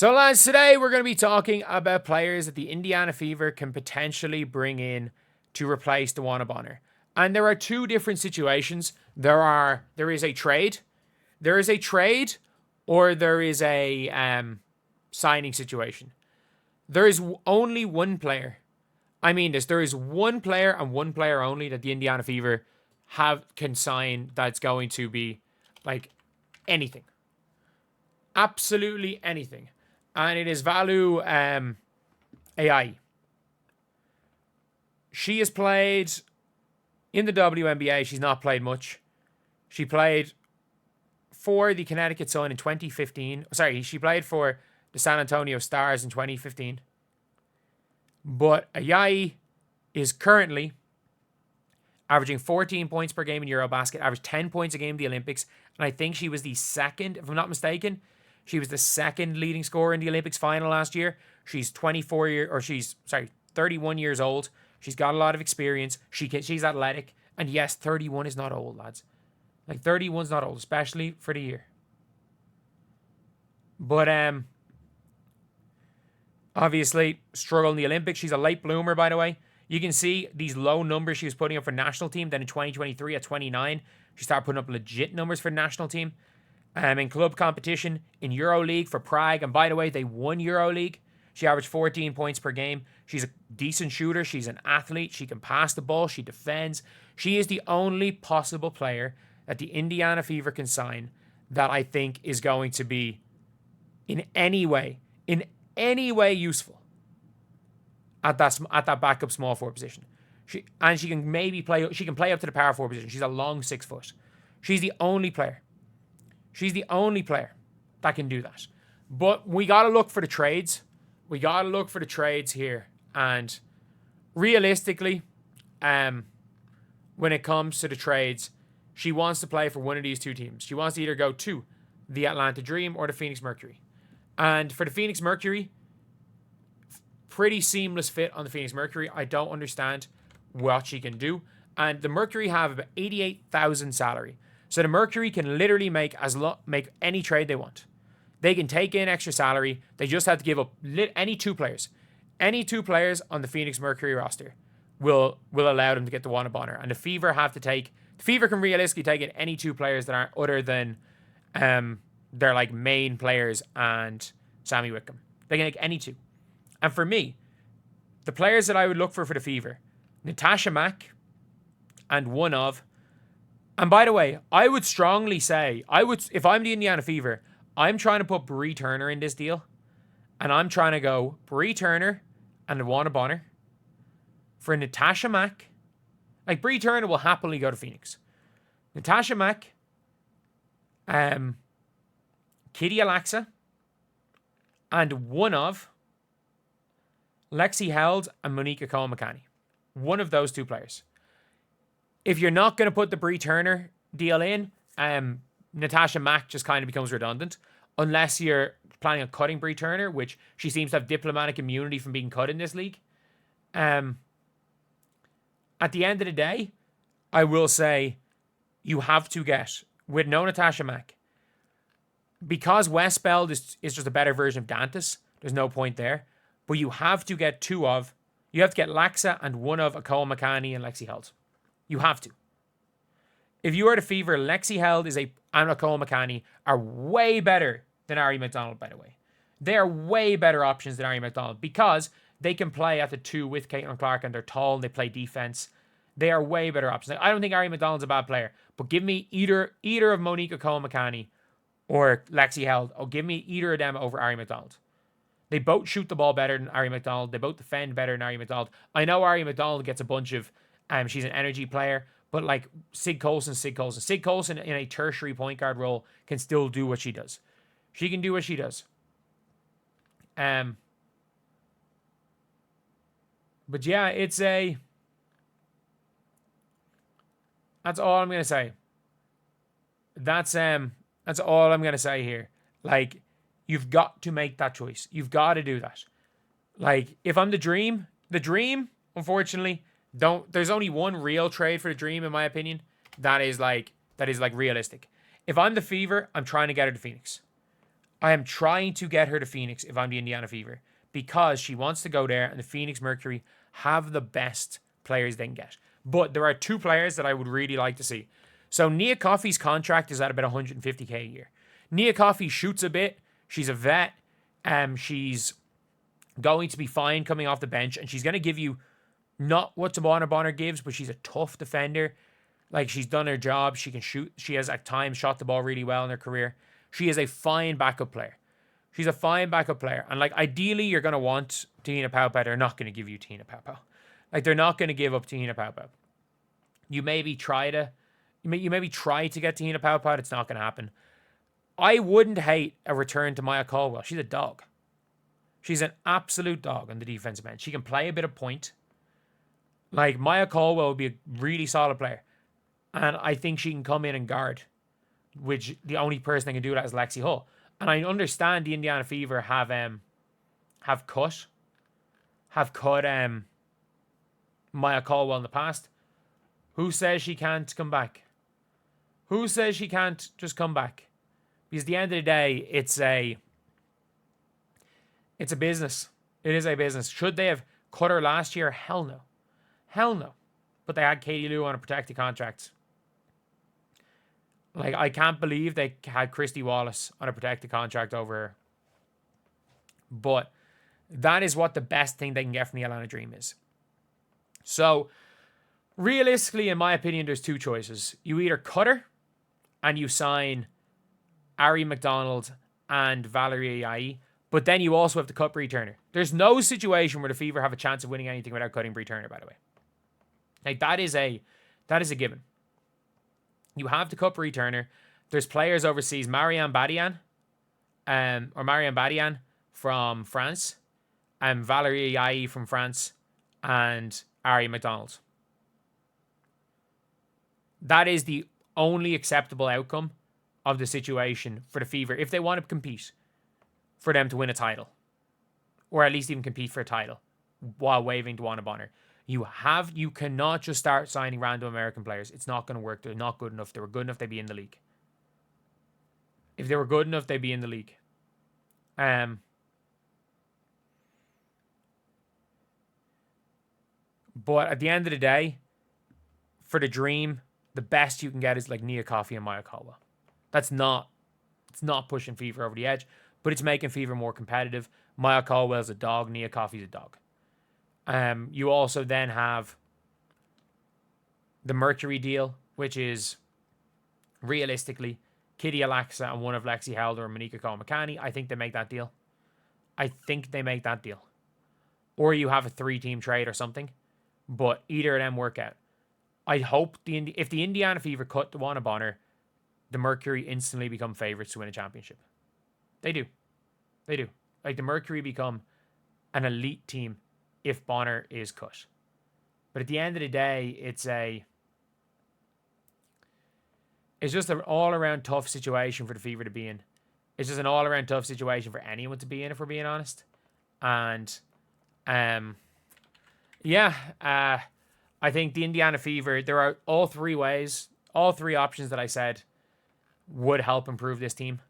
So, lads, today we're going to be talking about players that the Indiana Fever can potentially bring in to replace Dewanna Bonner. And there are two different situations. There is a trade. There is a trade, or there is a signing situation. There is only one player. There is one player and one player only that the Indiana Fever can sign that's going to be like anything. Absolutely anything. And it is Value AI. She has played in the WNBA. She's not played much. She played for the Connecticut Sun in 2015. Sorry, she played for the San Antonio Stars in 2015. But Ayayi is currently averaging 14 points per game in Eurobasket, averaged 10 points a game in the Olympics, and I think she was the second, if I'm not mistaken, she was the second leading scorer in the Olympics final last year. She's 31 years old. She's got a lot of experience. She's athletic. And yes, 31 is not old, lads. Like 31's not old, especially for the year. But obviously struggled in the Olympics. She's a late bloomer, by the way. You can see these low numbers she was putting up for national team. Then in 2023 at 29, she started putting up legit numbers for the national team. In club competition, in EuroLeague for Prague. And by the way, they won EuroLeague. She averaged 14 points per game. She's a decent shooter. She's an athlete. She can pass the ball. She defends. She is the only possible player that the Indiana Fever can sign that I think is going to be in any way useful at that backup small forward position. She can play up to the power forward position. She's a long 6 foot. She's the only player that can do that. But we got to look for the trades. We got to look for the trades here. And realistically, when it comes to the trades, she wants to play for one of these two teams. She wants to either go to the Atlanta Dream or the Phoenix Mercury. And for the Phoenix Mercury, pretty seamless fit on the Phoenix Mercury. I don't understand what she can do. And the Mercury have about $88,000 salary. So the Mercury can literally make any trade they want. They can take in extra salary. They just have to give up any two players. Any two players on the Phoenix Mercury roster will allow them to get Dewanna Bonner. And the Fever can realistically take in any two players that aren't other than their like main players and Sammy Wickham. They can take any two. And for me, the players that I would look for the Fever, Natasha Mack and one of. And by the way, I would strongly say, if I'm the Indiana Fever, I'm trying to put Bree Turner in this deal. And I'm trying to go Bree Turner and Dewanna Bonner for Natasha Mack. Like, Bree Turner will happily go to Phoenix. Natasha Mack, Kitty Alexa, and one of Lexi Held and Monica Cole-McCanny. One of those two players. If you're not going to put the Bree Turner deal in, Natasha Mack just kind of becomes redundant. Unless you're planning on cutting Bree Turner, which she seems to have diplomatic immunity from being cut in this league. At the end of the day, I will say you have to get, with no Natasha Mack, because Westbeld is just a better version of Dantas, there's no point there. But you have to get you have to get Laxa and one of Cole McCanny and Lexi Held. You have to. If you are the Fever, Lexi Held and Cole McCanny are way better than Ari McDonald, by the way. They are way better options than Ari McDonald because they can play at the two with Caitlin Clark and they're tall and they play defense. They are way better options. I don't think Ari McDonald's a bad player, but give me either of Monica Cole McCanny or Lexi Held. Or give me either of them over Ari McDonald. They both shoot the ball better than Ari McDonald. They both defend better than Ari McDonald. I know Ari McDonald gets a bunch of, she's an energy player, but like Sig Coulson in a tertiary point guard role can still do what she does. She can do what she does. But yeah, that's all I'm gonna say. That's all I'm gonna say here. Like, you've got to make that choice. You've got to do that. Like, if I'm the Dream, unfortunately, there's only one real trade for the Dream, in my opinion. That is like realistic. If I'm the Fever, I'm trying to get her to Phoenix. I am trying to get her to Phoenix if I'm the Indiana Fever, because she wants to go there, and the Phoenix Mercury have the best players they can get. But there are two players that I would really like to see. So Nia Coffey's contract is at about $150K a year. Nia Coffey shoots a bit. She's a vet. She's going to be fine coming off the bench, and she's going to give you not what Dewanna Bonner gives, but she's a tough defender. Like, she's done her job. She can shoot. She has at times shot the ball really well in her career. She is a fine backup player. She's a fine backup player. And, like, ideally, you're going to want Te-Hina Paopao. They're not going to give you Te-Hina Paopao. Like, they're not going to give up Te-Hina Paopao. You maybe try to get Te-Hina Paopao. It's not going to happen. I wouldn't hate a return to Maya Caldwell. She's a dog. She's an absolute dog on the defensive end. She can play a bit of point. Like, Maya Caldwell would be a really solid player. And I think she can come in and guard, which the only person that can do that is Lexi Hull. And I understand the Indiana Fever have cut Maya Caldwell in the past. Who says she can't come back? Who says she can't just come back? Because at the end of the day, it's a business. It is a business. Should they have cut her last year? Hell no. Hell no. But they had Katie Lou on a protected contract. Like, I can't believe they had Christy Wallace on a protected contract over her. But that is what the best thing they can get from the Atlanta Dream is. So, realistically, in my opinion, there's two choices. You either cut her and you sign Ari McDonald and Valerie Ayayi, but then you also have to cut Bree Turner. There's no situation where the Fever have a chance of winning anything without cutting Bree Turner, by the way. Like, that is a given. You have to cut Bree Turner. There's players overseas, Marianne Badian from France, and Valerie Ayayi from France, and Ari McDonald. That is the only acceptable outcome of the situation for the Fever if they want to compete for them to win a title, or at least even compete for a title while waiving Dewanna Bonner. You cannot just start signing random American players. It's not going to work. They're not good enough. If they were good enough, they'd be in the league. If they were good enough, they'd be in the league. But at the end of the day, for the Dream, the best you can get is like Nia Coffey and Maya Caldwell. It's not pushing Fever over the edge, but it's making Fever more competitive. Maya Caldwell's a dog. Nia Coffey's a dog. You also then have the Mercury deal, which is realistically Kitty Alexa and one of Lexi Helder and Monica Cole-McCanny. I think they make that deal. Or you have a 3-team trade or something, but either of them work out. I hope if the Indiana Fever cut Dewanna Bonner, the Mercury instantly become favorites to win a championship. They do. Like, the Mercury become an elite team if Bonner is cut. But at the end of the day, it's just an all-around tough situation for the Fever to be in. It's just an all-around tough situation for anyone to be in, if we're being honest. And, I think the Indiana Fever, there are all three options that I said would help improve this team.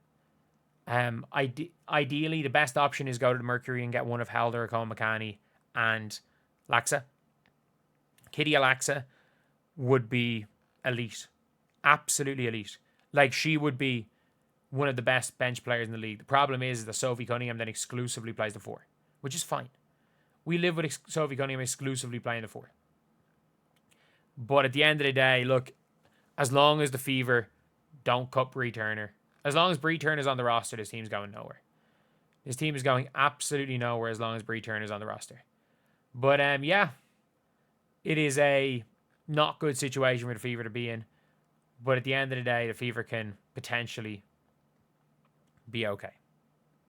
Ideally, the best option is go to the Mercury and get one of Helder, Cole-McCanny, and Laxa. Kitty Alexa would be elite. Absolutely elite. Like, she would be one of the best bench players in the league. The problem is that Sophie Cunningham then exclusively plays the 4, which is fine. We live with Sophie Cunningham exclusively playing the 4. But at the end of the day, look, as long as the Fever don't cut Bree Turner, as long as Bree Turner's on the roster, this team's going nowhere. This team is going absolutely nowhere as long as Bree Turner's on the roster. But, it is a not good situation for the Fever to be in. But at the end of the day, the Fever can potentially be okay.